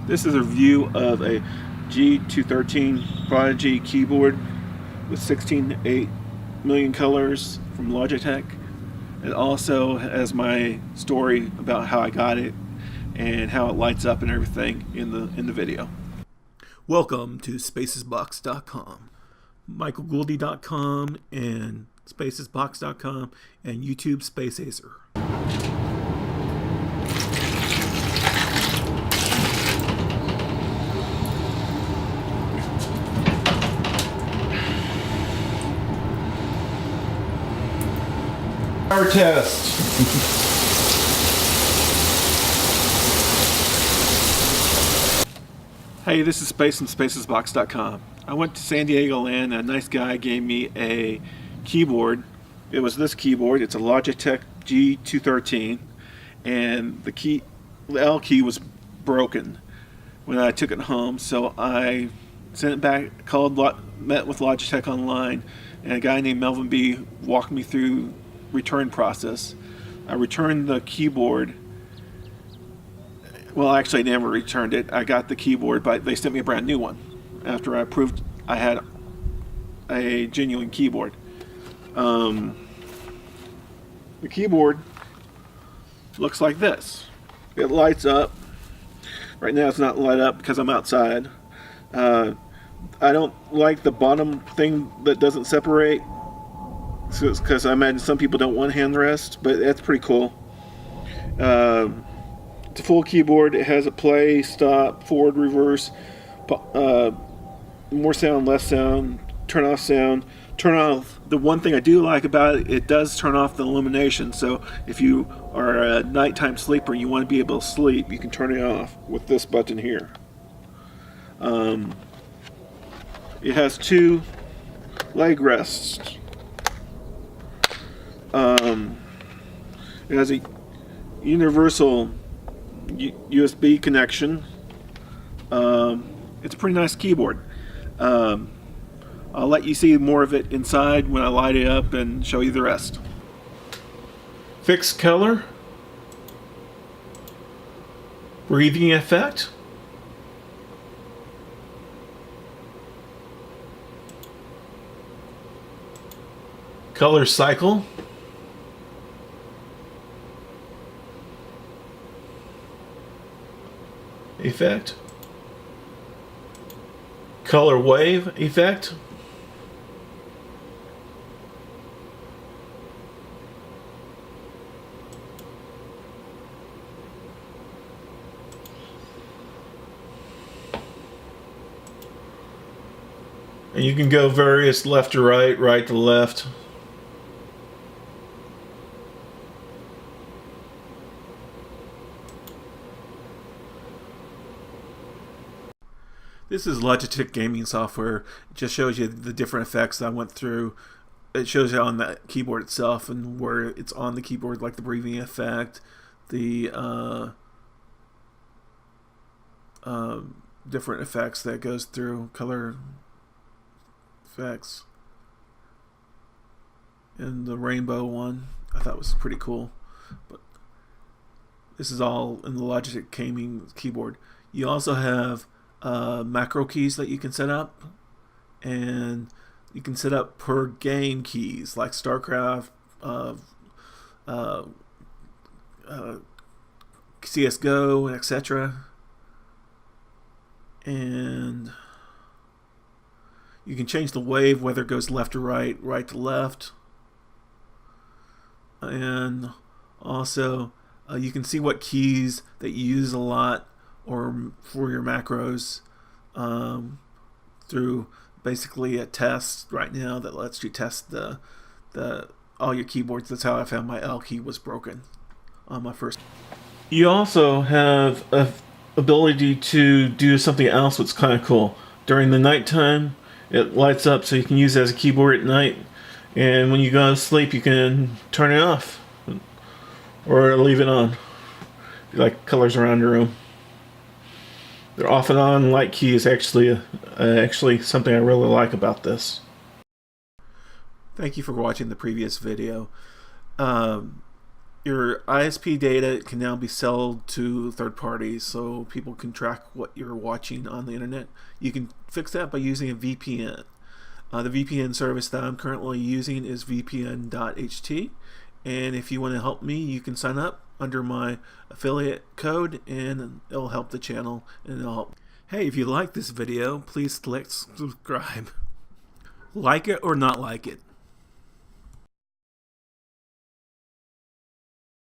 This is a review of a G213 Prodigy keyboard with 16.8 million colors from Logitech. It also has my story about how I got it and how it lights up and everything in the video. Welcome to spacesbox.com, michaelgouldy.com, and spacesbox.com, and YouTube Space Acer. Power test. Hey, this is Space and spacesbox.com. I went to San Diego land and a nice guy gave me a keyboard. It was this keyboard. It's a Logitech G213, and the L key was broken when I took it home, so I sent it back, met with Logitech online, and a guy named Melvin B walked me through return process. I returned the keyboard. Well, actually I never returned it. I got the keyboard, but they sent me a brand new one after I proved I had a genuine keyboard. The keyboard looks like this. It lights up. Right now it's not light up because I'm outside. I don't like the bottom thing that doesn't separate, because I imagine some people don't want hand rest, but that's pretty cool. It's a full keyboard. It has a play, stop, forward, reverse, more sound, less sound, turn off sound, turn off. The one thing I do like about it, it does turn off the illumination, so if you are a nighttime sleeper and you want to be able to sleep, you can turn it off with this button here. It has two leg rests. It has a universal USB connection. It's a pretty nice keyboard. I'll let you see more of it inside when I light it up and show you the rest. Fixed color, breathing effect, color cycle, effect, color wave effect, and you can go various left to right, right to left. This is Logitech gaming software. It just shows you the different effects that I went through. It shows you on the keyboard itself and where it's on the keyboard, like the breathing effect, the different effects that goes through, color effects, and the rainbow one I thought was pretty cool. But this is all in the Logitech gaming keyboard. You also have macro keys that you can set up, and you can set up per game keys like StarCraft, CSGO, etc. And you can change the wave, whether it goes left to right, right to left, and also you can see what keys that you use a lot or for your macros through basically a test right now that lets you test all your keyboards. That's how I found my L key was broken on my first. You also have a ability to do something else that's kind of cool. During the nighttime, it lights up so you can use it as a keyboard at night, and when you go to sleep you can turn it off or leave it on. If you like colors around your room. Their off and on light key is actually something I really like about this. Thank you for watching the previous video. your ISP data can now be sold to third parties, so people can track what you're watching on the internet. You can fix that by using a VPN. The VPN service that I'm currently using is vpn.ht, and if you want to help me, you can sign up under my affiliate code, and it'll help the channel, and it'll help. Hey, if you like this video, please click subscribe. Like it or not like it.